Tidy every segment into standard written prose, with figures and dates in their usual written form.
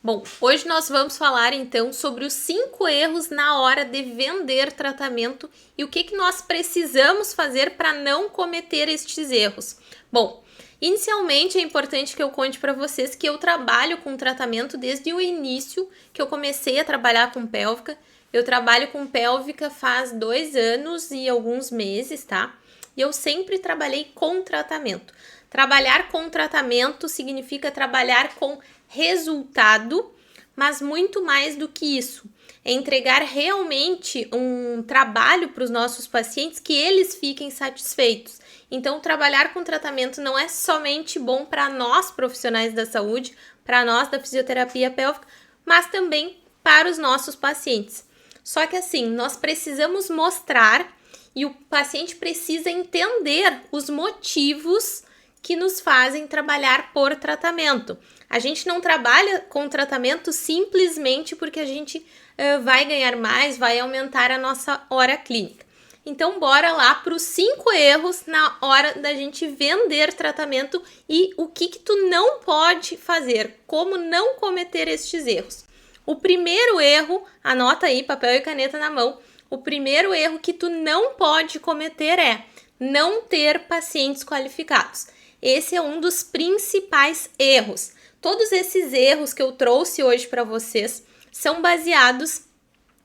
Bom, hoje nós vamos falar então sobre os 5 erros na hora de vender tratamento e o que nós precisamos fazer para não cometer estes erros. Bom, inicialmente é importante que eu conte para vocês que eu trabalho com tratamento desde o início que eu comecei a trabalhar com pélvica. Eu trabalho com pélvica faz 2 anos e alguns meses, tá? E eu sempre trabalhei com tratamento. Trabalhar com tratamento significa trabalhar com resultado, mas muito mais do que isso. É entregar realmente um trabalho para os nossos pacientes que eles fiquem satisfeitos. Então, trabalhar com tratamento não é somente bom para nós profissionais da saúde, para nós da fisioterapia pélvica, mas também para os nossos pacientes. Só que assim, nós precisamos mostrar e o paciente precisa entender os motivos que nos fazem trabalhar por tratamento. A gente não trabalha com tratamento simplesmente porque a gente vai ganhar mais, vai aumentar a nossa hora clínica. Então, bora lá para os 5 erros na hora da gente vender tratamento e o que tu não pode fazer, como não cometer estes erros. O primeiro erro, anota aí, papel e caneta na mão, o primeiro erro que tu não pode cometer é não ter pacientes qualificados. Esse é um dos principais erros. Todos esses erros que eu trouxe hoje para vocês são baseados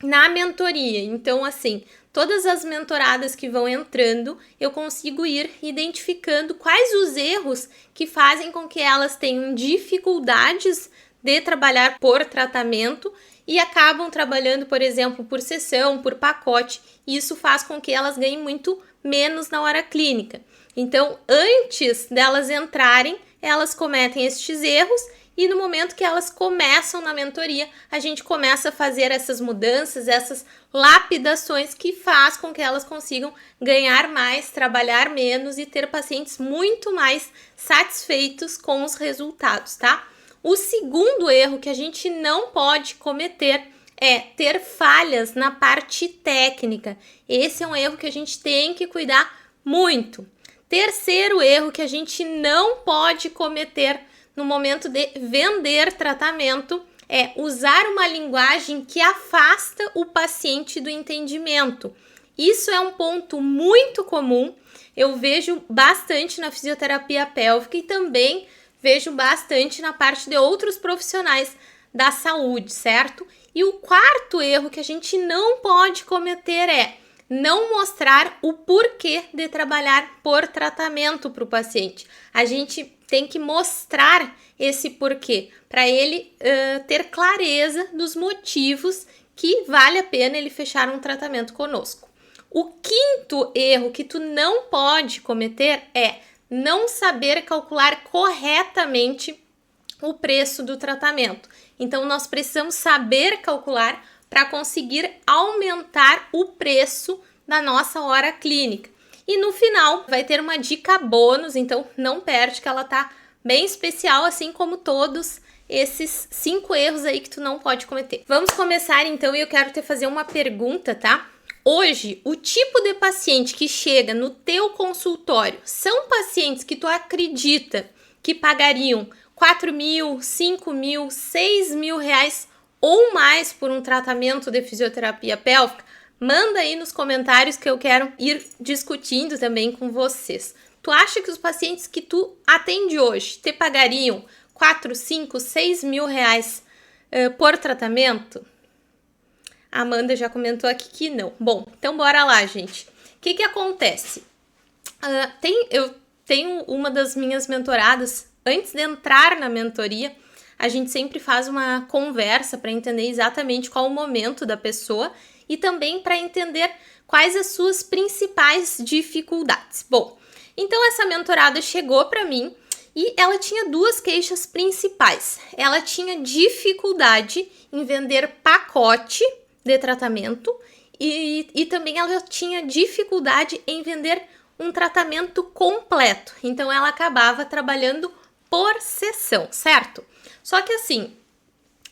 na mentoria. Então, assim, todas as mentoradas que vão entrando, eu consigo ir identificando quais os erros que fazem com que elas tenham dificuldades de trabalhar por tratamento e acabam trabalhando, por exemplo, por sessão, por pacote, e isso faz com que elas ganhem muito menos na hora clínica. Então, antes delas entrarem, elas cometem estes erros e no momento que elas começam na mentoria, a gente começa a fazer essas mudanças, essas lapidações que faz com que elas consigam ganhar mais, trabalhar menos e ter pacientes muito mais satisfeitos com os resultados, tá? O segundo erro que a gente não pode cometer é ter falhas na parte técnica. Esse é um erro que a gente tem que cuidar muito. Terceiro erro que a gente não pode cometer no momento de vender tratamento é usar uma linguagem que afasta o paciente do entendimento. Isso é um ponto muito comum, eu vejo bastante na fisioterapia pélvica e também vejo bastante na parte de outros profissionais da saúde, certo? E o quarto erro que a gente não pode cometer é não mostrar o porquê de trabalhar por tratamento para o paciente. A gente tem que mostrar esse porquê, para ele ter clareza dos motivos que vale a pena ele fechar um tratamento conosco. O quinto erro que tu não pode cometer é não saber calcular corretamente o preço do tratamento. Então, nós precisamos saber calcular para conseguir aumentar o preço da nossa hora clínica. E no final vai ter uma dica bônus, então não perde que ela tá bem especial, assim como todos esses 5 erros aí que tu não pode cometer. Vamos começar então e eu quero te fazer uma pergunta, tá? Hoje, o tipo de paciente que chega no teu consultório são pacientes que tu acredita que pagariam 4 mil, 5 mil, 6 mil reais ou mais por um tratamento de fisioterapia pélvica? Manda aí nos comentários que eu quero ir discutindo também com vocês. Tu acha que os pacientes que tu atende hoje te pagariam 4, 5, 6 mil reais por tratamento? A Amanda já comentou aqui que não. Bom, então bora lá, gente. O que acontece? Eu tenho uma das minhas mentoradas, antes de entrar na mentoria, a gente sempre faz uma conversa para entender exatamente qual o momento da pessoa e também para entender quais as suas principais dificuldades. Bom, então essa mentorada chegou para mim e ela tinha 2 queixas principais. Ela tinha dificuldade em vender pacote de tratamento e também ela tinha dificuldade em vender um tratamento completo. Então ela acabava trabalhando por sessão, certo? Só que assim,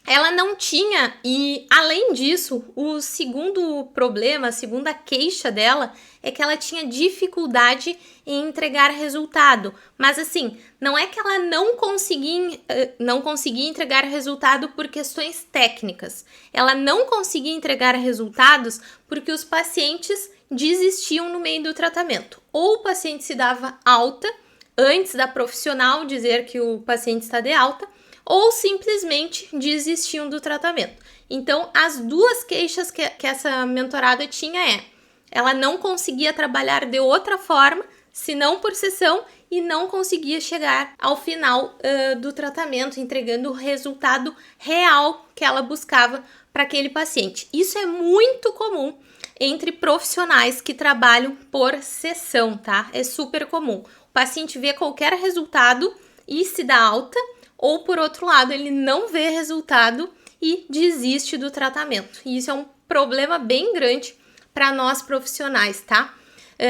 ela não tinha, e além disso, o segundo problema, a segunda queixa dela é que ela tinha dificuldade em entregar resultado. Mas assim, não é que ela não conseguia entregar resultado por questões técnicas. Ela não conseguia entregar resultados porque os pacientes desistiam no meio do tratamento. Ou o paciente se dava alta antes da profissional dizer que o paciente está de alta, ou simplesmente desistiam do tratamento. Então, as duas queixas que essa mentorada tinha ela não conseguia trabalhar de outra forma, senão por sessão, e não conseguia chegar ao final do tratamento, entregando o resultado real que ela buscava para aquele paciente. Isso é muito comum entre profissionais que trabalham por sessão, tá? É super comum. O paciente vê qualquer resultado e se dá alta, ou por outro lado, ele não vê resultado e desiste do tratamento. E isso é um problema bem grande para nós profissionais, tá?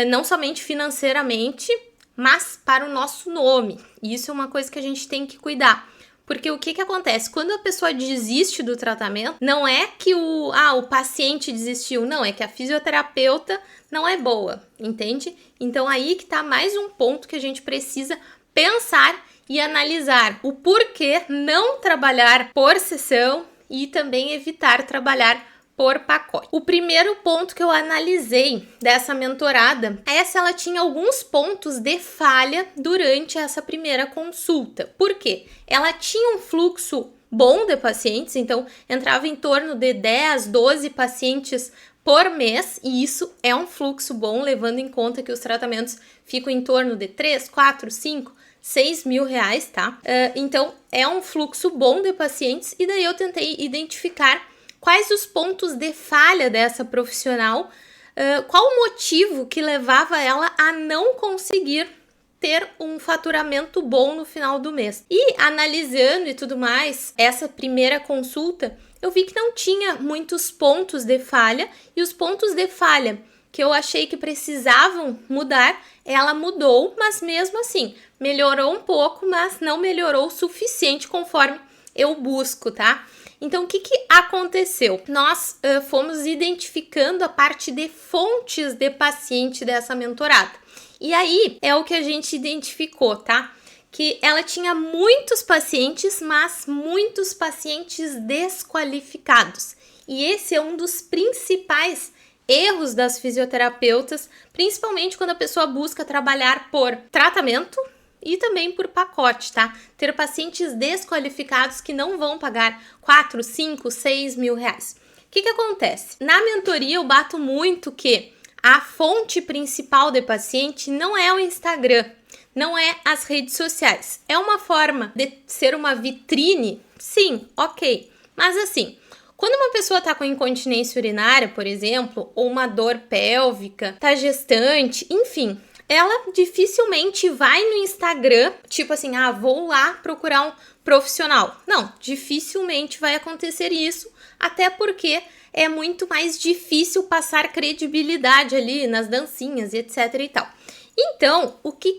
Não somente financeiramente, mas para o nosso nome. E isso é uma coisa que a gente tem que cuidar. Porque o que acontece? Quando a pessoa desiste do tratamento, não é que o paciente desistiu, não, é que a fisioterapeuta não é boa, entende? Então aí que tá mais um ponto que a gente precisa pensar e analisar o porquê não trabalhar por sessão e também evitar trabalhar por pacote. O primeiro ponto que eu analisei dessa mentorada é se ela tinha alguns pontos de falha durante essa primeira consulta. Por quê? Ela tinha um fluxo bom de pacientes, então entrava em torno de 10, 12 pacientes por mês, e isso é um fluxo bom, levando em conta que os tratamentos ficam em torno de 3, 4, 5, 6 mil reais, tá? Então, é um fluxo bom de pacientes, e daí eu tentei identificar quais os pontos de falha dessa profissional, qual o motivo que levava ela a não conseguir ter um faturamento bom no final do mês. E analisando e tudo mais, essa primeira consulta, eu vi que não tinha muitos pontos de falha, e os pontos de falha que eu achei que precisavam mudar, ela mudou, mas mesmo assim, melhorou um pouco, mas não melhorou o suficiente conforme eu busco, tá? Então, o que aconteceu? Nós fomos identificando a parte de fontes de paciente dessa mentorada. E aí, é o que a gente identificou, tá? Que ela tinha muitos pacientes, mas muitos pacientes desqualificados. E esse é um dos principais erros das fisioterapeutas, principalmente quando a pessoa busca trabalhar por tratamento e também por pacote, tá? Ter pacientes desqualificados que não vão pagar 4, 5, 6 mil reais. O que acontece? Na mentoria eu bato muito que a fonte principal de paciente não é o Instagram, não é as redes sociais. É uma forma de ser uma vitrine? Sim, ok. Mas assim, quando uma pessoa está com incontinência urinária, por exemplo, ou uma dor pélvica, está gestante, enfim, ela dificilmente vai no Instagram, tipo assim, vou lá procurar um profissional. Não, dificilmente vai acontecer isso, até porque é muito mais difícil passar credibilidade ali nas dancinhas e etc e tal. Então, o que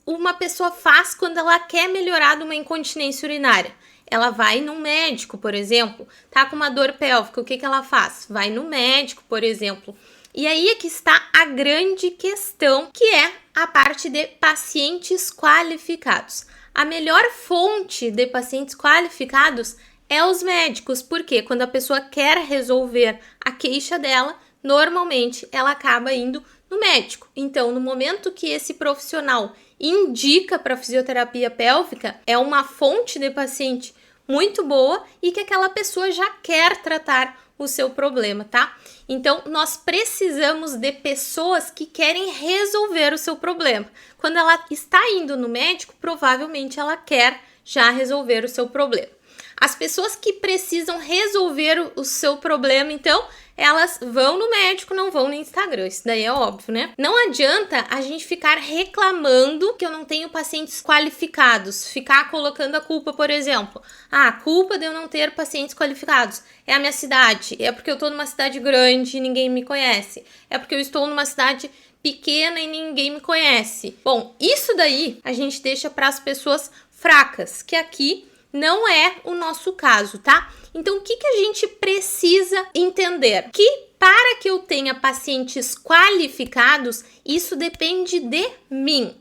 uma pessoa faz quando ela quer melhorar de uma incontinência urinária? Ela vai no médico, por exemplo, tá com uma dor pélvica, o que ela faz? Vai no médico, por exemplo. E aí é que está a grande questão, que é a parte de pacientes qualificados. A melhor fonte de pacientes qualificados é os médicos, porque quando a pessoa quer resolver a queixa dela, normalmente ela acaba indo no médico. Então, no momento que esse profissional indica para fisioterapia pélvica, é uma fonte de paciente muito boa e que aquela pessoa já quer tratar o seu problema, tá? Então, nós precisamos de pessoas que querem resolver o seu problema. Quando ela está indo no médico, provavelmente ela quer já resolver o seu problema. As pessoas que precisam resolver o seu problema, então, elas vão no médico, não vão no Instagram. Isso daí é óbvio, né? Não adianta a gente ficar reclamando que eu não tenho pacientes qualificados. Ficar colocando a culpa, por exemplo. A culpa de eu não ter pacientes qualificados é a minha cidade. É porque eu estou numa cidade grande e ninguém me conhece. É porque eu estou numa cidade pequena e ninguém me conhece. Bom, isso daí a gente deixa para as pessoas fracas, que aqui não é o nosso caso, tá? Então, o que a gente precisa entender? Que para que eu tenha pacientes qualificados, isso depende de mim,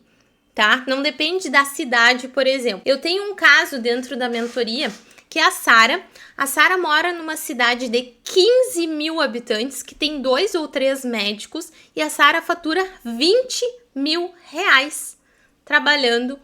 tá? Não depende da cidade, por exemplo. Eu tenho um caso dentro da mentoria que é a Sara. A Sara mora numa cidade de 15 mil habitantes, que tem 2 ou 3 médicos, e a Sara fatura 20 mil reais trabalhando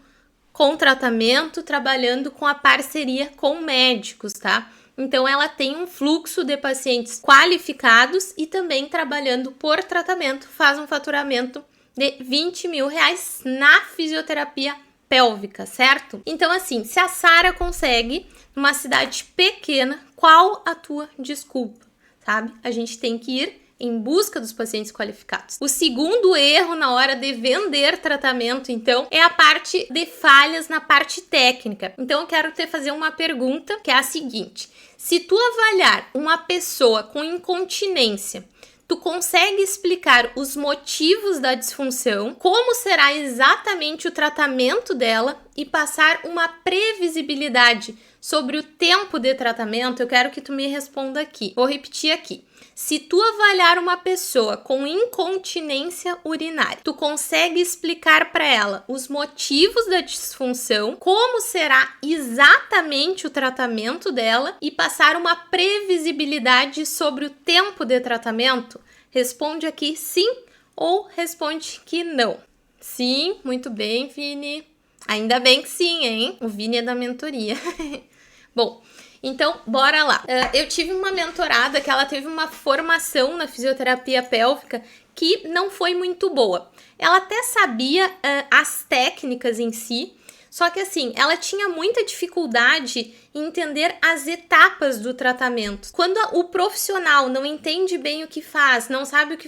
com tratamento, trabalhando com a parceria com médicos, tá? Então, ela tem um fluxo de pacientes qualificados e também trabalhando por tratamento, faz um faturamento de 20 mil reais na fisioterapia pélvica, certo? Então, assim, se a Sara consegue numa cidade pequena, qual a tua desculpa, sabe? A gente tem que ir em busca dos pacientes qualificados. O segundo erro na hora de vender tratamento, então, é a parte de falhas na parte técnica. Então, eu quero te fazer uma pergunta, que é a seguinte: se tu avaliar uma pessoa com incontinência, tu consegue explicar os motivos da disfunção, como será exatamente o tratamento dela e passar uma previsibilidade sobre o tempo de tratamento? Eu quero que tu me responda aqui. Vou repetir aqui. Se tu avaliar uma pessoa com incontinência urinária, tu consegue explicar para ela os motivos da disfunção, como será exatamente o tratamento dela e passar uma previsibilidade sobre o tempo de tratamento? Responde aqui sim ou responde que não. Sim, muito bem, Vini. Ainda bem que sim, hein? O Vini é da mentoria. Bom, então, bora lá. Eu tive uma mentorada que ela teve uma formação na fisioterapia pélvica que não foi muito boa. Ela até sabia as técnicas em si, só que assim, ela tinha muita dificuldade em entender as etapas do tratamento. Quando o profissional não entende bem o que faz, não sabe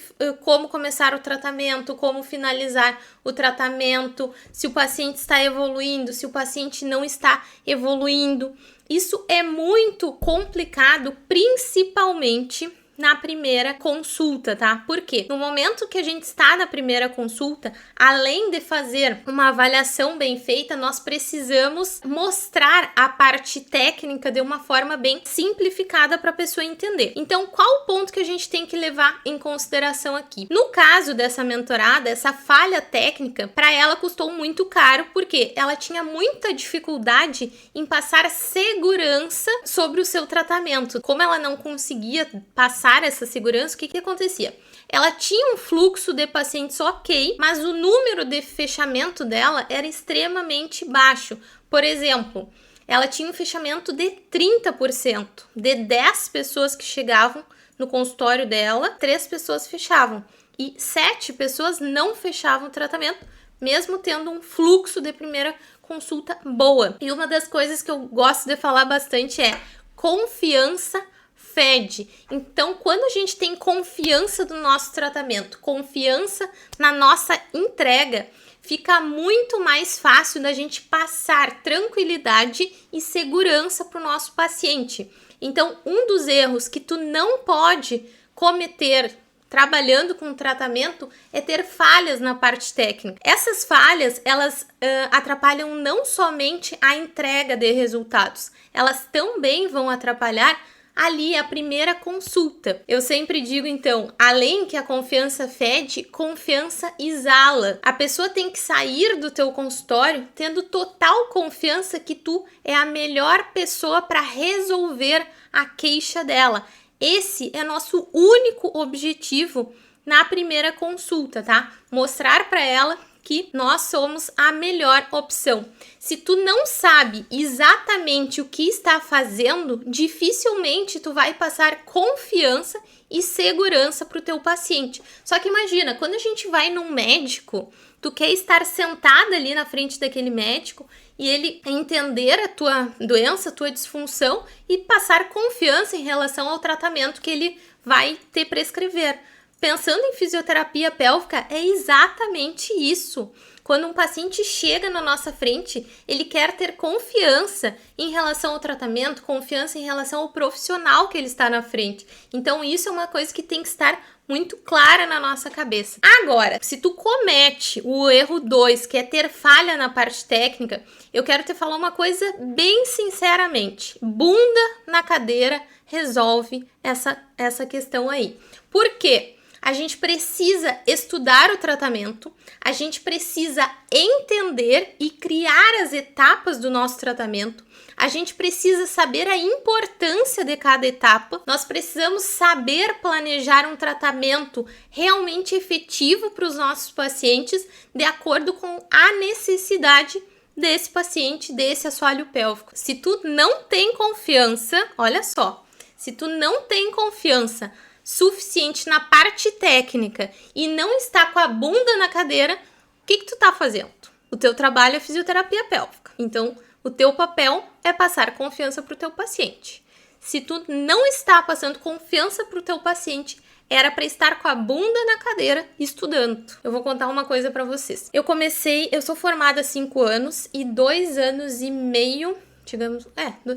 como começar o tratamento, como finalizar o tratamento, se o paciente está evoluindo, se o paciente não está evoluindo, isso é muito complicado, principalmente na primeira consulta, tá? Por quê? No momento que a gente está na primeira consulta, além de fazer uma avaliação bem feita, nós precisamos mostrar a parte técnica de uma forma bem simplificada para a pessoa entender. Então, qual o ponto que a gente tem que levar em consideração aqui? No caso dessa mentorada, essa falha técnica, para ela custou muito caro, porque ela tinha muita dificuldade em passar segurança sobre o seu tratamento. Como ela não conseguia passar essa segurança, o que acontecia? Ela tinha um fluxo de pacientes ok, mas o número de fechamento dela era extremamente baixo. Por exemplo, ela tinha um fechamento de 30%. De 10 pessoas que chegavam no consultório dela, 3 pessoas fechavam. E 7 pessoas não fechavam o tratamento, mesmo tendo um fluxo de primeira consulta boa. E uma das coisas que eu gosto de falar bastante é confiança fede. Então, quando a gente tem confiança do nosso tratamento, confiança na nossa entrega, fica muito mais fácil da gente passar tranquilidade e segurança para o nosso paciente. Então, um dos erros que tu não pode cometer trabalhando com o tratamento é ter falhas na parte técnica. Essas falhas, elas atrapalham não somente a entrega de resultados, elas também vão atrapalhar ali a primeira consulta. Eu sempre digo, então, além que a confiança fede, confiança exala. A pessoa tem que sair do teu consultório tendo total confiança que tu é a melhor pessoa para resolver a queixa dela. Esse é nosso único objetivo na primeira consulta, tá? Mostrar para ela que nós somos a melhor opção. Se tu não sabe exatamente o que está fazendo, dificilmente tu vai passar confiança e segurança para o teu paciente. Só que imagina, quando a gente vai num médico, tu quer estar sentada ali na frente daquele médico e ele entender a tua doença, a tua disfunção e passar confiança em relação ao tratamento que ele vai te prescrever. Pensando em fisioterapia pélvica, é exatamente isso. Quando um paciente chega na nossa frente, ele quer ter confiança em relação ao tratamento, confiança em relação ao profissional que ele está na frente. Então, isso é uma coisa que tem que estar muito clara na nossa cabeça. Agora, se tu comete o erro 2, que é ter falha na parte técnica, eu quero te falar uma coisa bem sinceramente. Bunda na cadeira resolve essa questão aí. Por quê? A gente precisa estudar o tratamento, a gente precisa entender e criar as etapas do nosso tratamento, a gente precisa saber a importância de cada etapa, nós precisamos saber planejar um tratamento realmente efetivo para os nossos pacientes de acordo com a necessidade desse paciente, desse assoalho pélvico. Se tu não tem confiança, olha só, se tu não tem confiança suficiente na parte técnica e não está com a bunda na cadeira, o que tu tá fazendo? O teu trabalho é fisioterapia pélvica. Então, o teu papel é passar confiança para o teu paciente. Se tu não está passando confiança para o teu paciente, era para estar com a bunda na cadeira estudando. Eu vou contar uma coisa para vocês. Eu sou formada há 5 anos e 2 anos e meio, digamos,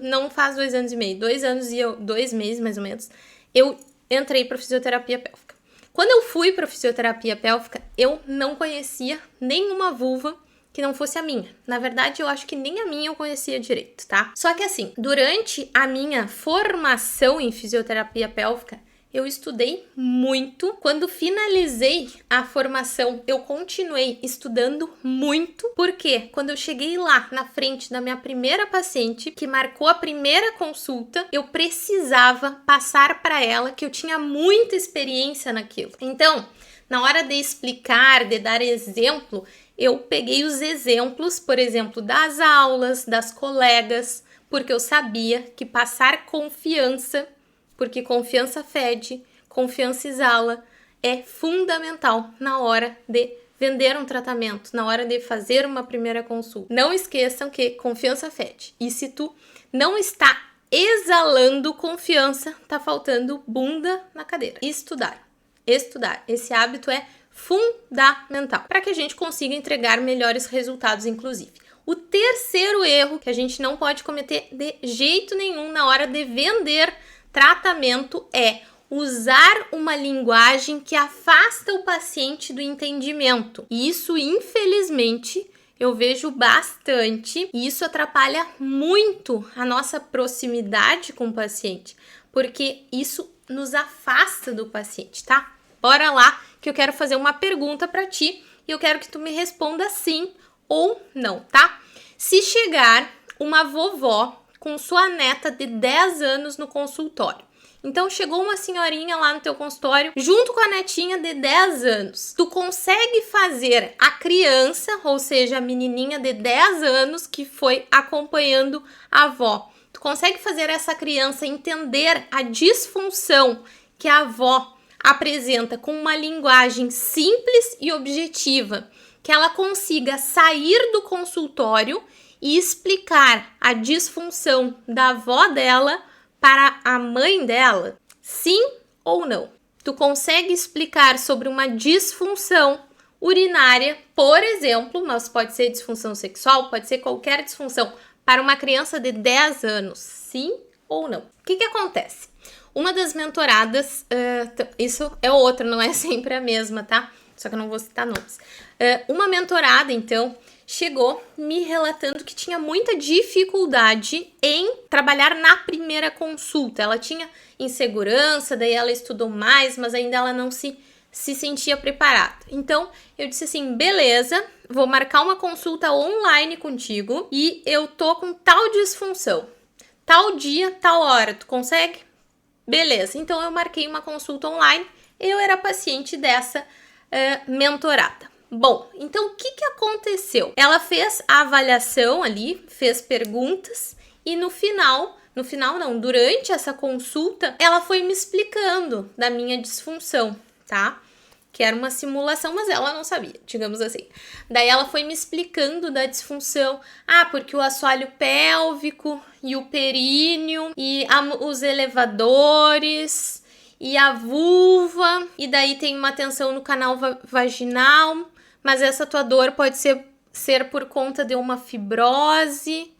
não faz 2 anos e meio, 2 anos e 2 meses mais ou menos, eu entrei para fisioterapia pélvica. Quando eu fui para fisioterapia pélvica, eu não conhecia nenhuma vulva que não fosse a minha. Na verdade, eu acho que nem a minha eu conhecia direito, tá? Só que assim, durante a minha formação em fisioterapia pélvica, eu estudei muito. Quando finalizei a formação, eu continuei estudando muito, porque quando eu cheguei lá na frente da minha primeira paciente, que marcou a primeira consulta, eu precisava passar para ela que eu tinha muita experiência naquilo. Então, na hora de explicar, de dar exemplo, eu peguei os exemplos, por exemplo, das aulas, das colegas, porque eu sabia que passar confiança, porque confiança fede, confiança exala, é fundamental na hora de vender um tratamento, na hora de fazer uma primeira consulta. Não esqueçam que confiança fede. E se tu não está exalando confiança, tá faltando bunda na cadeira. Estudar. Esse hábito é fundamental para que a gente consiga entregar melhores resultados, inclusive. O terceiro erro que a gente não pode cometer de jeito nenhum na hora de vender tratamento é usar uma linguagem que afasta o paciente do entendimento. E isso, infelizmente, eu vejo bastante e isso atrapalha muito a nossa proximidade com o paciente, porque isso nos afasta do paciente, tá? Bora lá que eu quero fazer uma pergunta para ti e eu quero que tu me responda sim ou não, tá? Se chegar uma vovó com sua neta de 10 anos no consultório. Então, chegou uma senhorinha lá no teu consultório, junto com a netinha de 10 anos. Tu consegue fazer a criança, ou seja, a menininha de 10 anos que foi acompanhando a avó, tu consegue fazer essa criança entender a disfunção que a avó apresenta com uma linguagem simples e objetiva, que ela consiga sair do consultório e explicar a disfunção da avó dela para a mãe dela? Sim ou não? Tu consegue explicar sobre uma disfunção urinária, por exemplo, mas pode ser disfunção sexual, pode ser qualquer disfunção, para uma criança de 10 anos? Sim ou não? O que acontece? Uma das mentoradas, isso é outra, não é sempre a mesma, tá? Só que eu não vou citar nomes. Uma mentorada, então, chegou me relatando que tinha muita dificuldade em trabalhar na primeira consulta. Ela tinha insegurança, daí ela estudou mais, mas ainda ela não se sentia preparada. Então, eu disse assim, beleza, vou marcar uma consulta online contigo e eu tô com tal disfunção. Tal dia, tal hora, tu consegue? Beleza, então eu marquei uma consulta online, eu era paciente dessa mentorada. Bom, então o que aconteceu? Ela fez a avaliação ali, fez perguntas e durante essa consulta, ela foi me explicando da minha disfunção, tá? Que era uma simulação, mas ela não sabia, digamos assim. Daí ela foi me explicando da disfunção. Porque o assoalho pélvico e o períneo e os elevadores e a vulva, e daí tem uma tensão no canal vaginal, mas essa tua dor pode ser por conta de uma fibrose.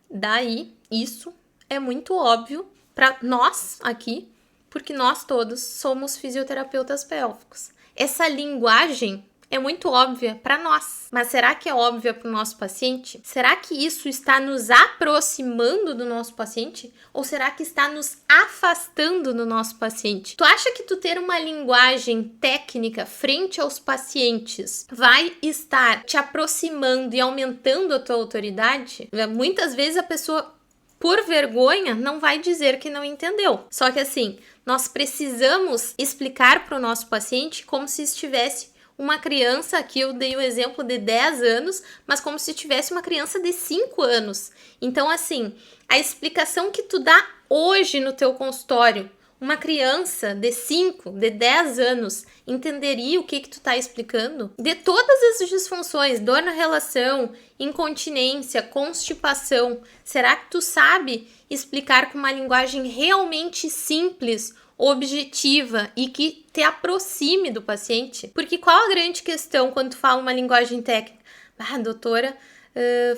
Daí, isso é muito óbvio para nós aqui, porque nós todos somos fisioterapeutas pélvicos. Essa linguagem é muito óbvia para nós, mas será que é óbvia para o nosso paciente? Será que isso está nos aproximando do nosso paciente? Ou será que está nos afastando do nosso paciente? Tu acha que tu ter uma linguagem técnica frente aos pacientes vai estar te aproximando e aumentando a tua autoridade? Muitas vezes a pessoa, por vergonha, não vai dizer que não entendeu. Só que assim, nós precisamos explicar para o nosso paciente como se estivesse uma criança, aqui eu dei o exemplo de 10 anos, mas como se tivesse uma criança de 5 anos. Então, assim, a explicação que tu dá hoje no teu consultório, uma criança de 5, de 10 anos, entenderia o que tu tá explicando? De todas as disfunções, dor na relação, incontinência, constipação, será que tu sabe explicar com uma linguagem realmente simples, objetiva e que te aproxime do paciente? Porque qual a grande questão quando tu fala uma linguagem técnica? Ah, doutora,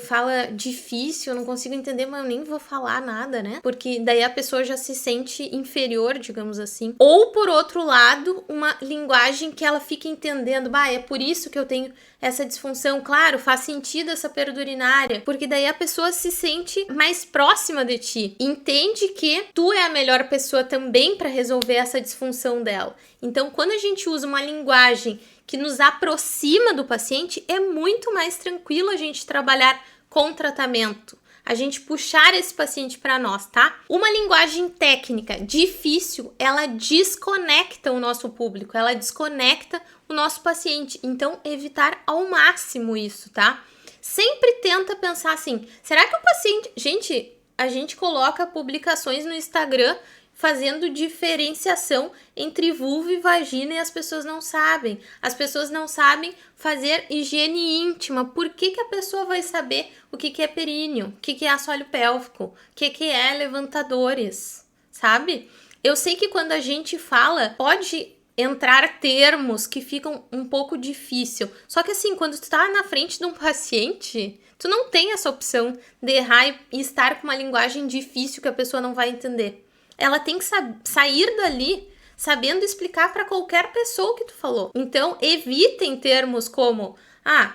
fala difícil, eu não consigo entender, mas eu nem vou falar nada, né? Porque daí a pessoa já se sente inferior, digamos assim. Ou, por outro lado, uma linguagem que ela fica entendendo, é por isso que eu tenho essa disfunção. Claro, faz sentido essa perda urinária, porque daí a pessoa se sente mais próxima de ti. Entende que tu é a melhor pessoa também para resolver essa disfunção dela. Então, quando a gente usa uma linguagem que nos aproxima do paciente, é muito mais tranquilo a gente trabalhar com tratamento, a gente puxar esse paciente para nós, tá? Uma linguagem técnica difícil, ela desconecta o nosso público, ela desconecta o nosso paciente. Então, evitar ao máximo isso, tá? Sempre tenta pensar assim, será que o paciente... Gente, a gente coloca publicações no Instagram fazendo diferenciação entre vulva e vagina e as pessoas não sabem. As pessoas não sabem fazer higiene íntima. Por que a pessoa vai saber o que é períneo, o que é assoalho pélvico, o que é levantadores, sabe? Eu sei que quando a gente fala, pode entrar termos que ficam um pouco difícil. Só que assim, quando tu tá na frente de um paciente, tu não tem essa opção de errar e estar com uma linguagem difícil que a pessoa não vai entender. Ela tem que sair dali sabendo explicar para qualquer pessoa o que tu falou. Então, evitem termos como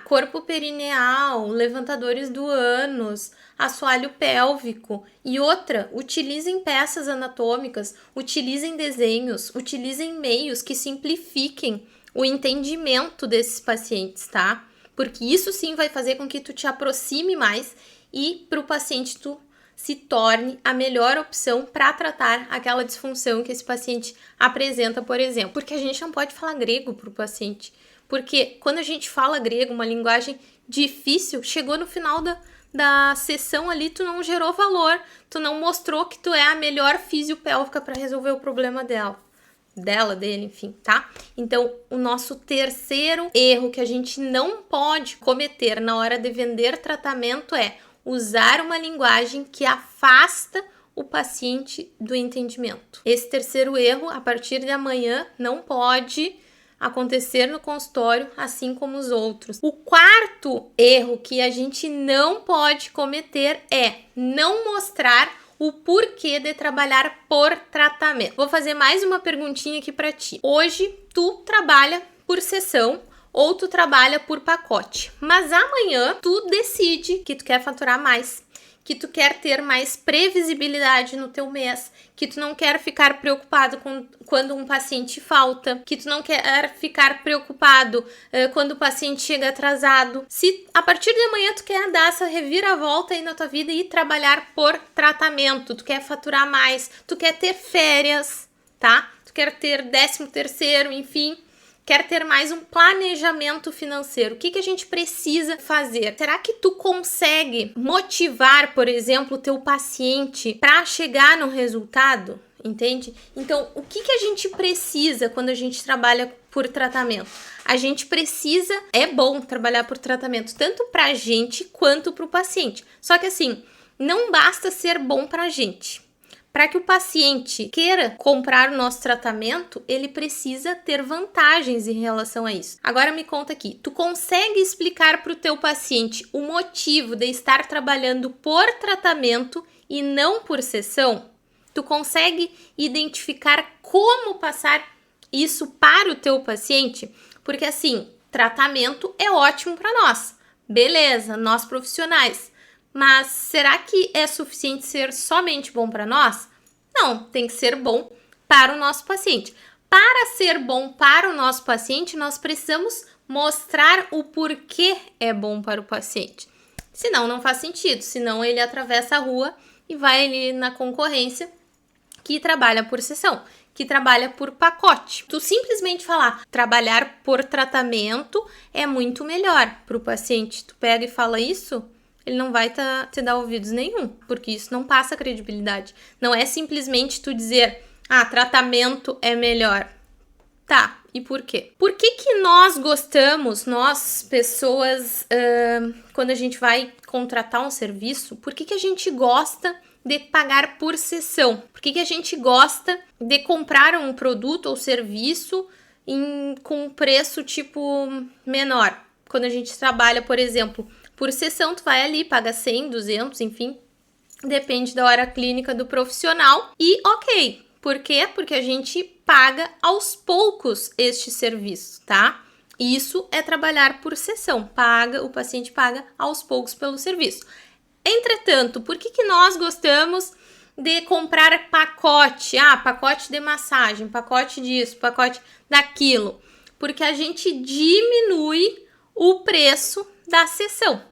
corpo perineal, levantadores do ânus, assoalho pélvico. E outra, utilizem peças anatômicas, utilizem desenhos, utilizem meios que simplifiquem o entendimento desses pacientes, tá? Porque isso sim vai fazer com que tu te aproxime mais e para o paciente tu se torne a melhor opção para tratar aquela disfunção que esse paciente apresenta, por exemplo. Porque a gente não pode falar grego para o paciente. Porque quando a gente fala grego, uma linguagem difícil, chegou no final da sessão ali, tu não gerou valor, tu não mostrou que tu é a melhor fisiopélvica para resolver o problema dele, enfim, tá? Então, o nosso terceiro erro que a gente não pode cometer na hora de vender tratamento é usar uma linguagem que afasta o paciente do entendimento. Esse terceiro erro, a partir de amanhã, não pode acontecer no consultório, assim como os outros. O quarto erro que a gente não pode cometer é não mostrar o porquê de trabalhar por tratamento. Vou fazer mais uma perguntinha aqui para ti. Hoje, tu trabalha por sessão ou tu trabalha por pacote, mas amanhã tu decide que tu quer faturar mais, que tu quer ter mais previsibilidade no teu mês, que tu não quer ficar preocupado quando um paciente falta, que tu não quer ficar preocupado quando o paciente chega atrasado. Se a partir de amanhã tu quer dar essa reviravolta aí na tua vida e trabalhar por tratamento, tu quer faturar mais, tu quer ter férias, tá? Tu quer ter 13º, enfim, quer ter mais um planejamento financeiro. O que a gente precisa fazer? Será que tu consegue motivar, por exemplo, o teu paciente para chegar no resultado? Entende? Então, o que a gente precisa quando a gente trabalha por tratamento? A gente precisa, é bom trabalhar por tratamento, tanto pra gente quanto pro paciente. Só que assim, não basta ser bom pra gente. Para que o paciente queira comprar o nosso tratamento, ele precisa ter vantagens em relação a isso. Agora me conta aqui, tu consegue explicar para o teu paciente o motivo de estar trabalhando por tratamento e não por sessão? Tu consegue identificar como passar isso para o teu paciente? Porque assim, tratamento é ótimo para nós, beleza, nós profissionais. Mas será que é suficiente ser somente bom para nós? Não, tem que ser bom para o nosso paciente. Para ser bom para o nosso paciente, nós precisamos mostrar o porquê é bom para o paciente. Senão não faz sentido, senão ele atravessa a rua e vai ali na concorrência que trabalha por sessão, que trabalha por pacote. Tu simplesmente falar, trabalhar por tratamento é muito melhor para o paciente. Tu pega e fala isso, ele não vai te dar ouvidos nenhum, porque isso não passa credibilidade. Não é simplesmente tu dizer, tratamento é melhor. Tá, e por quê? Por que nós gostamos, nós pessoas, quando a gente vai contratar um serviço, por que a gente gosta de pagar por sessão? Por que a gente gosta de comprar um produto ou serviço com um preço tipo menor? Quando a gente trabalha, por exemplo, por sessão, tu vai ali, paga 100, 200, enfim, depende da hora clínica do profissional e ok. Por quê? Porque a gente paga aos poucos este serviço, tá? Isso é trabalhar por sessão, o paciente paga aos poucos pelo serviço. Entretanto, por que nós gostamos de comprar pacote? Pacote de massagem, pacote disso, pacote daquilo. Porque a gente diminui o preço da sessão.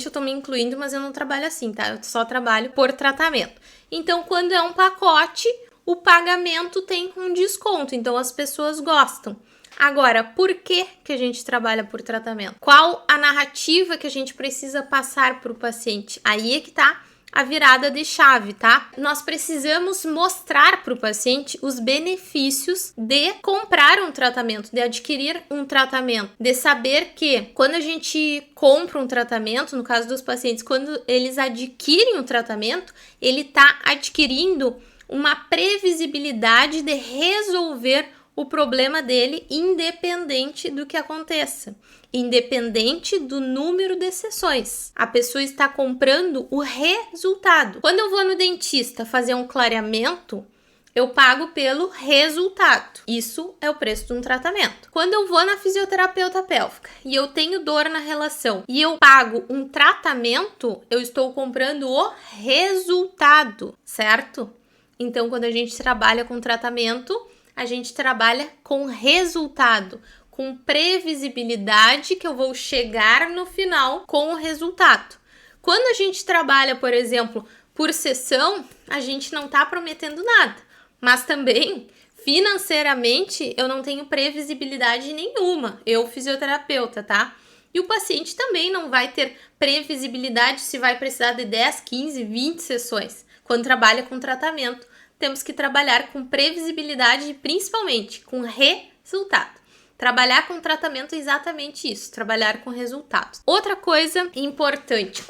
Eu tô me incluindo, mas eu não trabalho assim, tá? Eu só trabalho por tratamento. Então, quando é um pacote, o pagamento tem um desconto. Então, as pessoas gostam. Agora, por que a gente trabalha por tratamento? Qual a narrativa que a gente precisa passar para o paciente? Aí é que tá a virada de chave, tá? Nós precisamos mostrar para o paciente os benefícios de comprar um tratamento, de adquirir um tratamento, de saber que quando a gente compra um tratamento, no caso dos pacientes, quando eles adquirem um tratamento, ele tá adquirindo uma previsibilidade de resolver o problema dele, independente do que aconteça, independente do número de sessões. A pessoa está comprando o resultado. Quando eu vou no dentista fazer um clareamento, eu pago pelo resultado. Isso é o preço de um tratamento. Quando eu vou na fisioterapeuta pélvica e eu tenho dor na relação e eu pago um tratamento, eu estou comprando o resultado, certo? Então, quando a gente trabalha com tratamento, a gente trabalha com resultado, com previsibilidade que eu vou chegar no final com o resultado. Quando a gente trabalha, por exemplo, por sessão, a gente não está prometendo nada, mas também financeiramente eu não tenho previsibilidade nenhuma, eu fisioterapeuta, tá? E o paciente também não vai ter previsibilidade se vai precisar de 10, 15, 20 sessões. Quando trabalha com tratamento, temos que trabalhar com previsibilidade e principalmente com resultado. Trabalhar com tratamento é exatamente isso, trabalhar com resultados. Outra coisa importante,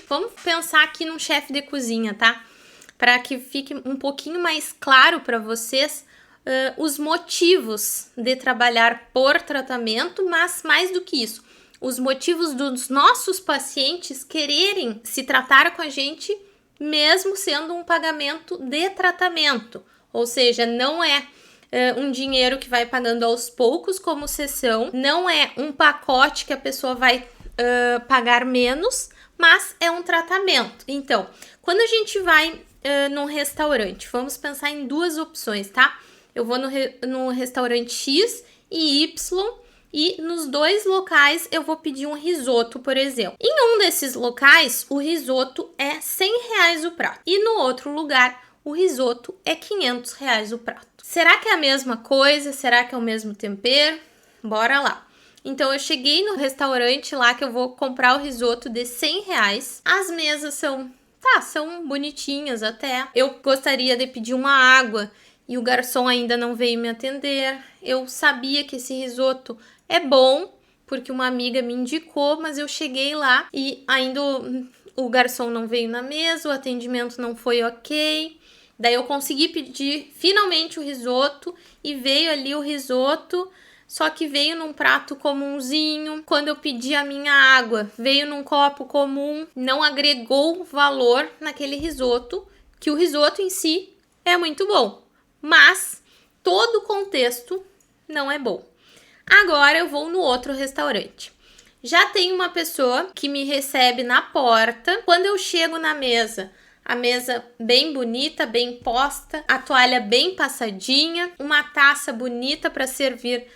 vamos pensar aqui num chefe de cozinha, tá? Para que fique um pouquinho mais claro para vocês os motivos de trabalhar por tratamento, mas mais do que isso, os motivos dos nossos pacientes quererem se tratar com a gente mesmo sendo um pagamento de tratamento, ou seja, não é um dinheiro que vai pagando aos poucos como sessão, não é um pacote que a pessoa vai pagar menos, mas é um tratamento. Então, quando a gente vai num restaurante, vamos pensar em duas opções, tá? Eu vou no restaurante X e Y, e nos dois locais eu vou pedir um risoto, por exemplo. Em um desses locais, o risoto é R$100 o prato. E no outro lugar, o risoto é R$500 o prato. Será que é a mesma coisa? Será que é o mesmo tempero? Bora lá. Então, eu cheguei no restaurante lá que eu vou comprar o risoto de R$100. As mesas são bonitinhas até. Eu gostaria de pedir uma água e o garçom ainda não veio me atender. Eu sabia que esse risoto é bom, porque uma amiga me indicou, mas eu cheguei lá e ainda o garçom não veio na mesa, o atendimento não foi ok. Daí eu consegui pedir finalmente o risoto e veio ali o risoto, só que veio num prato comumzinho. Quando eu pedi a minha água, veio num copo comum, não agregou valor naquele risoto, que o risoto em si é muito bom, mas todo o contexto não é bom. Agora eu vou no outro restaurante. Já tem uma pessoa que me recebe na porta. Quando eu chego na mesa, a mesa bem bonita, bem posta, a toalha bem passadinha, uma taça bonita para servir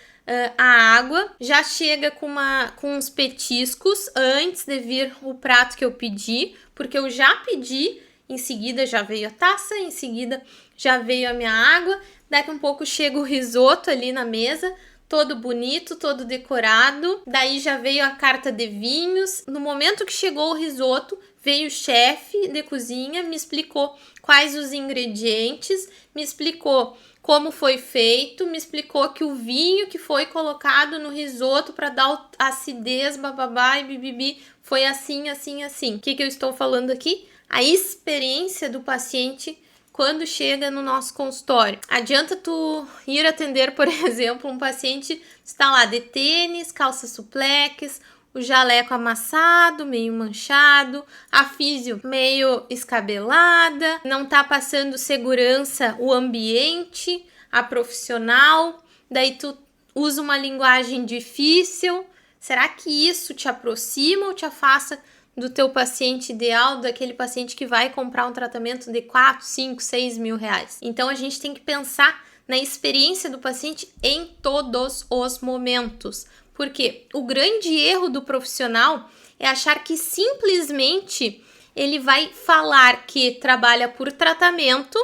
a água. Já chega com uns petiscos antes de vir o prato que eu pedi, porque eu já pedi, em seguida já veio a taça, em seguida já veio a minha água. Daqui um pouco chega o risoto ali na mesa, todo bonito, todo decorado. Daí já veio a carta de vinhos. No momento que chegou o risoto, veio o chefe de cozinha, me explicou quais os ingredientes, me explicou como foi feito, me explicou que o vinho que foi colocado no risoto para dar acidez, bababá e bibibi, foi assim, assim, assim. O que eu estou falando aqui? A experiência do paciente quando chega no nosso consultório. Adianta tu ir atender, por exemplo, um paciente está lá de tênis, calça suplex, o jaleco amassado, meio manchado, a físio meio escabelada, não tá passando segurança o ambiente, a profissional, daí tu usa uma linguagem difícil. Será que isso te aproxima ou te afasta do teu paciente ideal, daquele paciente que vai comprar um tratamento de 4, 5, 6 mil reais? Então a gente tem que pensar na experiência do paciente em todos os momentos. Porque o grande erro do profissional é achar que simplesmente ele vai falar que trabalha por tratamento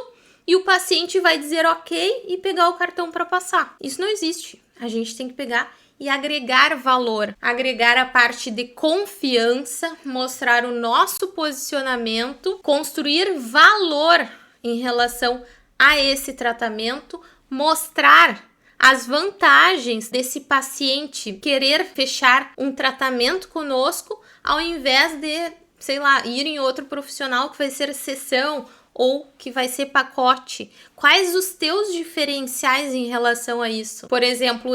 e o paciente vai dizer ok e pegar o cartão para passar. Isso não existe. A gente tem que pegar e agregar valor, agregar a parte de confiança, mostrar o nosso posicionamento, construir valor em relação a esse tratamento, mostrar as vantagens desse paciente querer fechar um tratamento conosco ao invés de, sei lá, ir em outro profissional que vai ser sessão ou que vai ser pacote. Quais os teus diferenciais em relação a isso? Por exemplo,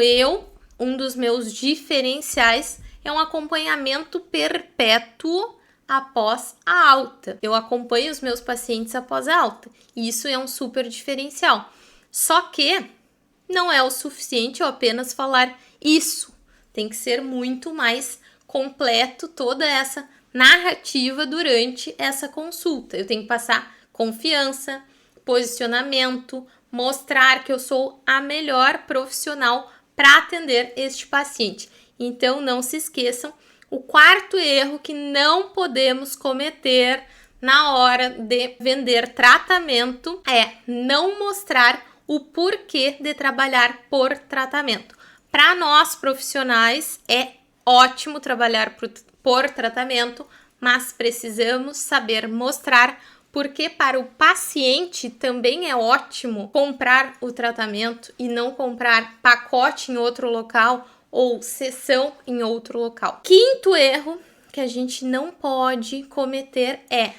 um dos meus diferenciais é um acompanhamento perpétuo após a alta. Eu acompanho os meus pacientes após a alta. E isso é um super diferencial. Só que não é o suficiente eu apenas falar isso. Tem que ser muito mais completo toda essa narrativa durante essa consulta. Eu tenho que passar confiança, posicionamento, mostrar que eu sou a melhor profissional para atender este paciente. Então, não se esqueçam, o quarto erro que não podemos cometer na hora de vender tratamento é não mostrar o porquê de trabalhar por tratamento. Para nós profissionais é ótimo trabalhar por tratamento, mas precisamos saber mostrar porque para o paciente também é ótimo comprar o tratamento e não comprar pacote em outro local ou sessão em outro local. Quinto erro que a gente não pode cometer é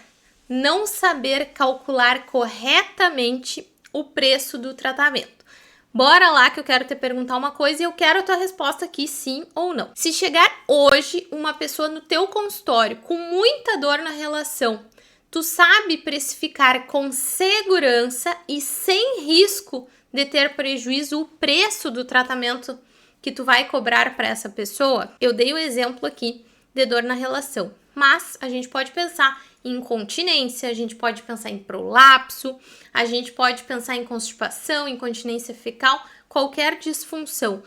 não saber calcular corretamente o preço do tratamento. Bora lá que eu quero te perguntar uma coisa e eu quero a tua resposta aqui, sim ou não. Se chegar hoje uma pessoa no teu consultório com muita dor na relação, tu sabe precificar com segurança e sem risco de ter prejuízo o preço do tratamento que tu vai cobrar para essa pessoa? Eu dei o exemplo aqui de dor na relação, mas a gente pode pensar em incontinência, a gente pode pensar em prolapso, a gente pode pensar em constipação, incontinência fecal, qualquer disfunção.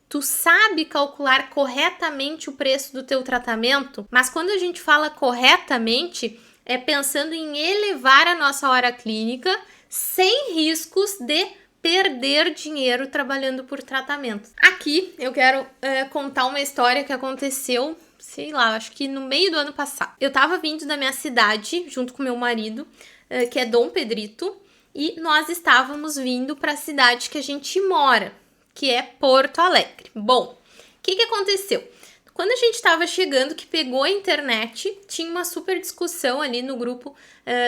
Tu sabe calcular corretamente o preço do teu tratamento, mas quando a gente fala corretamente, é pensando em elevar a nossa hora clínica sem riscos de perder dinheiro trabalhando por tratamento. Aqui eu quero contar uma história que aconteceu, sei lá, acho que no meio do ano passado. Eu tava vindo da minha cidade junto com meu marido, que é Dom Pedrito, e nós estávamos vindo para a cidade que a gente mora, que é Porto Alegre. Bom, o que aconteceu? Quando a gente estava chegando, que pegou a internet, tinha uma super discussão ali no grupo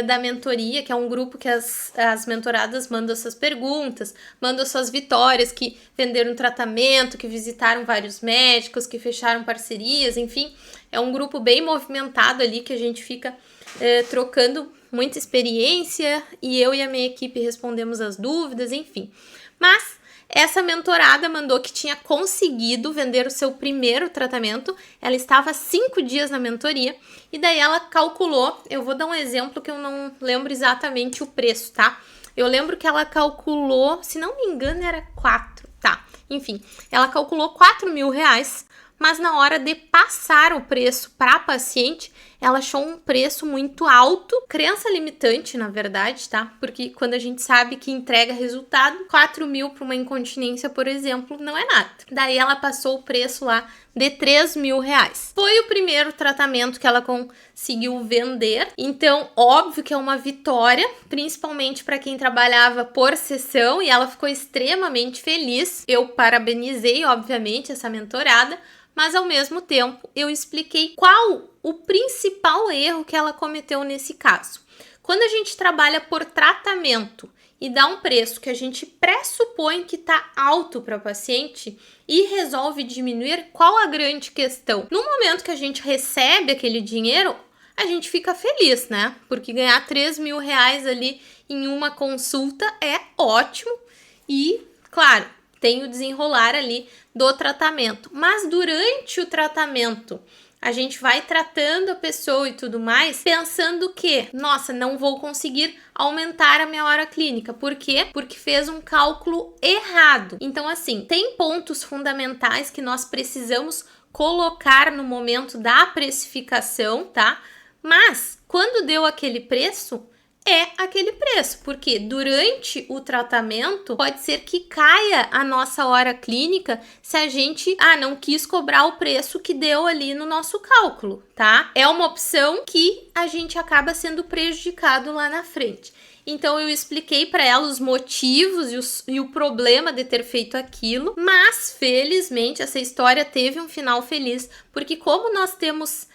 da mentoria, que é um grupo que as mentoradas mandam suas perguntas, mandam suas vitórias, que venderam tratamento, que visitaram vários médicos, que fecharam parcerias, enfim. É um grupo bem movimentado ali, que a gente fica trocando muita experiência, e eu e a minha equipe respondemos as dúvidas, enfim. Mas essa mentorada mandou que tinha conseguido vender o seu primeiro tratamento. Ela estava 5 dias na mentoria e daí ela calculou. Eu vou dar um exemplo que eu não lembro exatamente o preço, tá? Eu lembro que ela calculou, se não me engano, era 4, tá? Enfim, ela calculou R$4.000, mas na hora de passar o preço para a paciente, ela achou um preço muito alto, crença limitante, na verdade, tá? Porque quando a gente sabe que entrega resultado, 4.000 para uma incontinência, por exemplo, não é nada. Daí ela passou o preço lá de R$3.000. Foi o primeiro tratamento que ela conseguiu vender, então óbvio que é uma vitória, principalmente para quem trabalhava por sessão, e ela ficou extremamente feliz. Eu parabenizei, obviamente, essa mentorada, mas ao mesmo tempo eu expliquei qual o principal erro que ela cometeu nesse caso. Quando a gente trabalha por tratamento e dá um preço que a gente pressupõe que está alto para o paciente e resolve diminuir, qual a grande questão? No momento que a gente recebe aquele dinheiro, a gente fica feliz, né? Porque ganhar R$3.000 ali em uma consulta é ótimo e, claro, tem o desenrolar ali do tratamento. Mas durante o tratamento, a gente vai tratando a pessoa e tudo mais, pensando que, nossa, não vou conseguir aumentar a minha hora clínica. Por quê? Porque fez um cálculo errado. Então, assim, tem pontos fundamentais que nós precisamos colocar no momento da precificação, tá? Mas, quando deu aquele preço, é aquele preço, porque durante o tratamento pode ser que caia a nossa hora clínica se a gente não quis cobrar o preço que deu ali no nosso cálculo, tá? É uma opção que a gente acaba sendo prejudicado lá na frente. Então eu expliquei para ela os motivos e o problema de ter feito aquilo, mas felizmente essa história teve um final feliz, porque como nós temos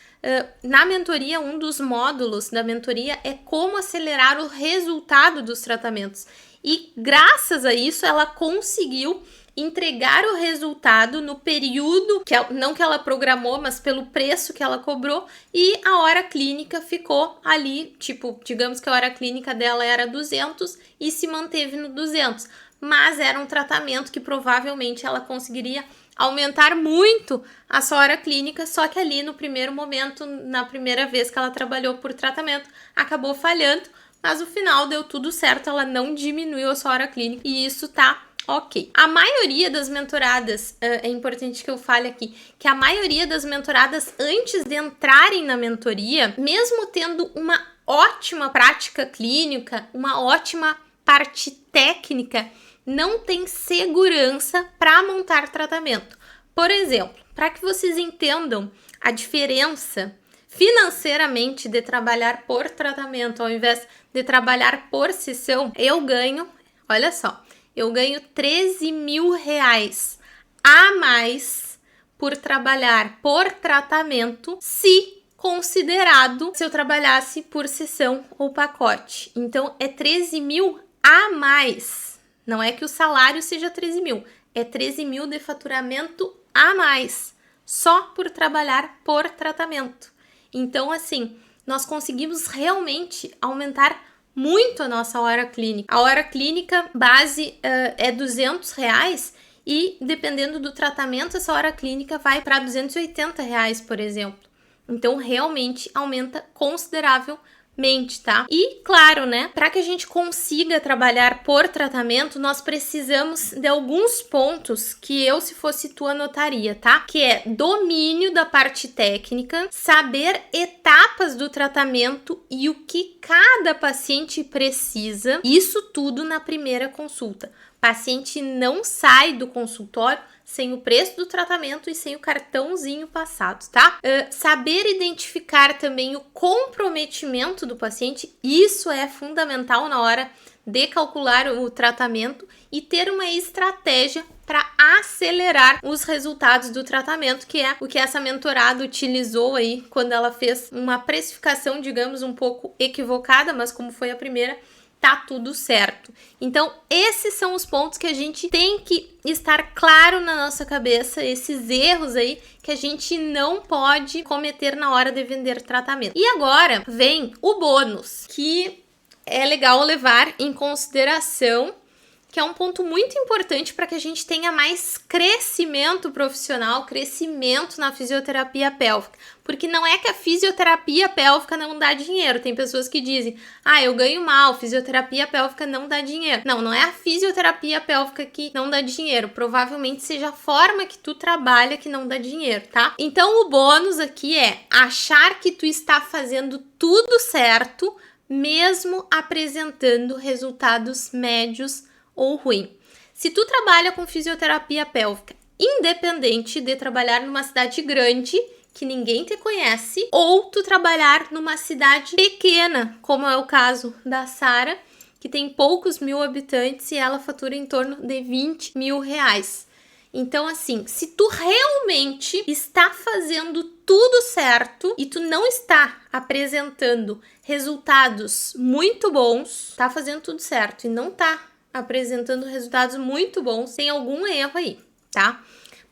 na mentoria, um dos módulos da mentoria é como acelerar o resultado dos tratamentos. E graças a isso, ela conseguiu entregar o resultado no período, não que ela programou, mas pelo preço que ela cobrou, e a hora clínica ficou ali, tipo, digamos que a hora clínica dela era 200 e se manteve no 200. Mas era um tratamento que provavelmente ela conseguiria aumentar muito a sua hora clínica, só que ali no primeiro momento, na primeira vez que ela trabalhou por tratamento, acabou falhando, mas no final deu tudo certo, ela não diminuiu a sua hora clínica e isso tá ok. A maioria das mentoradas, é importante que eu fale aqui, que a maioria das mentoradas antes de entrarem na mentoria, mesmo tendo uma ótima prática clínica, uma ótima parte técnica, não tem segurança para montar tratamento. Por exemplo, para que vocês entendam a diferença financeiramente de trabalhar por tratamento ao invés de trabalhar por sessão, eu ganho, olha só, eu ganho R$13.000 a mais por trabalhar por tratamento se considerado se eu trabalhasse por sessão ou pacote. Então é 13.000 a mais. Não é que o salário seja 13.000, é 13.000 de faturamento a mais, só por trabalhar por tratamento. Então, assim, nós conseguimos realmente aumentar muito a nossa hora clínica. A hora clínica base é R$200 e, dependendo do tratamento, essa hora clínica vai para R$280, por exemplo. Então, realmente aumenta consideravelmente, tá? E, claro, né, para que a gente consiga trabalhar por tratamento, nós precisamos de alguns pontos que eu, se fosse tu, anotaria, tá? Que é domínio da parte técnica, saber etapas do tratamento e o que cada paciente precisa, isso tudo na primeira consulta. O paciente não sai do consultório sem o preço do tratamento e sem o cartãozinho passado, tá? Saber identificar também o comprometimento tratamento do paciente. Isso é fundamental na hora de calcular o tratamento e ter uma estratégia para acelerar os resultados do tratamento, que é o que essa mentorada utilizou aí quando ela fez uma precificação, digamos, um pouco equivocada, mas como foi a primeira, tá tudo certo. Então, esses são os pontos que a gente tem que estar claro na nossa cabeça, esses erros aí que a gente não pode cometer na hora de vender tratamento. E agora vem o bônus, que é legal levar em consideração, que é um ponto muito importante para que a gente tenha mais crescimento profissional, crescimento na fisioterapia pélvica. Porque não é que a fisioterapia pélvica não dá dinheiro. Tem pessoas que dizem, eu ganho mal, fisioterapia pélvica não dá dinheiro. Não, não é a fisioterapia pélvica que não dá dinheiro. Provavelmente seja a forma que tu trabalha que não dá dinheiro, tá? Então o bônus aqui é achar que tu está fazendo tudo certo, mesmo apresentando resultados médios ou ruim. Se tu trabalha com fisioterapia pélvica, independente de trabalhar numa cidade grande, que ninguém te conhece, ou tu trabalhar numa cidade pequena, como é o caso da Sara, que tem poucos mil habitantes e ela fatura em torno de 20 mil reais. Então, assim, se tu realmente está fazendo tudo certo e tu não está apresentando resultados muito bons, tá fazendo tudo certo e não tá apresentando resultados muito bons, tem algum erro aí, tá?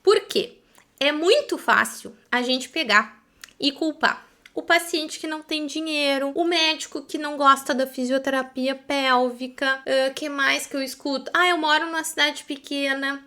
Por quê? É muito fácil a gente pegar e culpar o paciente que não tem dinheiro, o médico que não gosta da fisioterapia pélvica, que mais que eu escuto? Eu moro numa cidade pequena,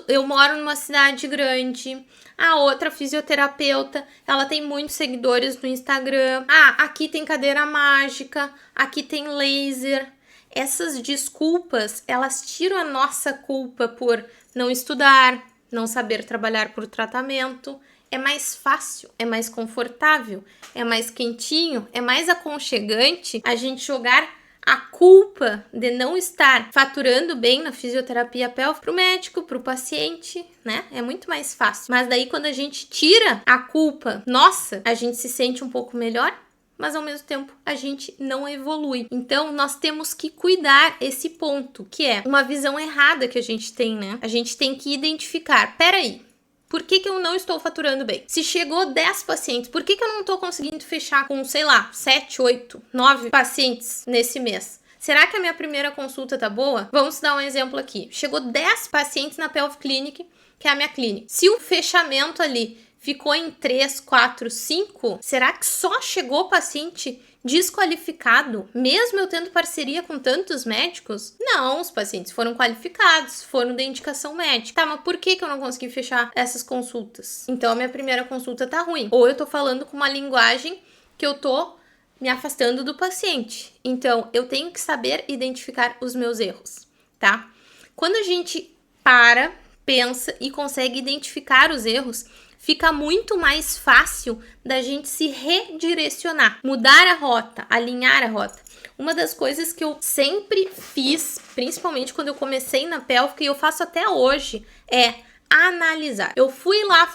eu moro numa cidade grande, a outra fisioterapeuta, ela tem muitos seguidores no Instagram, aqui tem cadeira mágica, aqui tem laser. Essas desculpas, elas tiram a nossa culpa por não estudar, não saber trabalhar por tratamento. É mais fácil, é mais confortável, é mais quentinho, é mais aconchegante a gente jogar a culpa de não estar faturando bem na fisioterapia pélvica pro médico, pro paciente, né? É muito mais fácil. Mas daí quando a gente tira a culpa nossa, a gente se sente um pouco melhor, mas ao mesmo tempo a gente não evolui. Então nós temos que cuidar esse ponto, que é uma visão errada que a gente tem, né? A gente tem que identificar, peraí, por que eu não estou faturando bem? Se chegou 10 pacientes, por que eu não estou conseguindo fechar com, 7, 8, 9 pacientes nesse mês? Será que a minha primeira consulta tá boa? Vamos dar um exemplo aqui. Chegou 10 pacientes na Pelvic Clinic, que é a minha clínica. Se o fechamento ali ficou em 3, 4, 5, será que só chegou paciente desqualificado, mesmo eu tendo parceria com tantos médicos? Não, os pacientes foram qualificados, foram de indicação médica. Tá, mas por que eu não consegui fechar essas consultas? Então a minha primeira consulta tá ruim. Ou eu tô falando com uma linguagem que eu tô me afastando do paciente. Então eu tenho que saber identificar os meus erros, tá? Quando a gente pensa e consegue identificar os erros, fica muito mais fácil da gente se redirecionar, mudar a rota, alinhar a rota. Uma das coisas que eu sempre fiz, principalmente quando eu comecei na pélvica, e eu faço até hoje, é analisar. Eu fui lá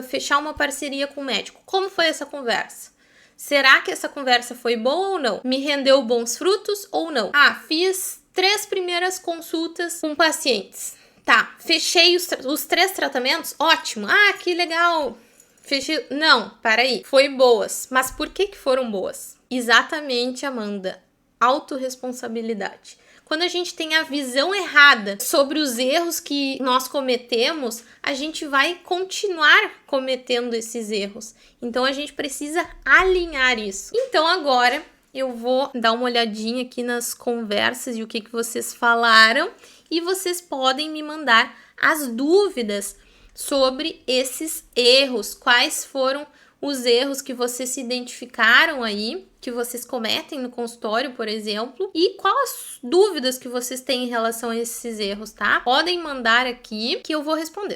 fechar uma parceria com o médico. Como foi essa conversa? Será que essa conversa foi boa ou não? Me rendeu bons frutos ou não? Fiz 3 primeiras consultas com pacientes. Tá, fechei os 3 tratamentos? Ótimo. Que legal. Fechei. Não, peraí. Foi boas. Mas por que foram boas? Exatamente, Amanda. Autorresponsabilidade. Quando a gente tem a visão errada sobre os erros que nós cometemos, a gente vai continuar cometendo esses erros. Então, a gente precisa alinhar isso. Então, agora eu vou dar uma olhadinha aqui nas conversas e o que vocês falaram. E vocês podem me mandar as dúvidas sobre esses erros. Quais foram os erros que vocês se identificaram aí, que vocês cometem no consultório, por exemplo, e quais as dúvidas que vocês têm em relação a esses erros, tá? Podem mandar aqui que eu vou responder.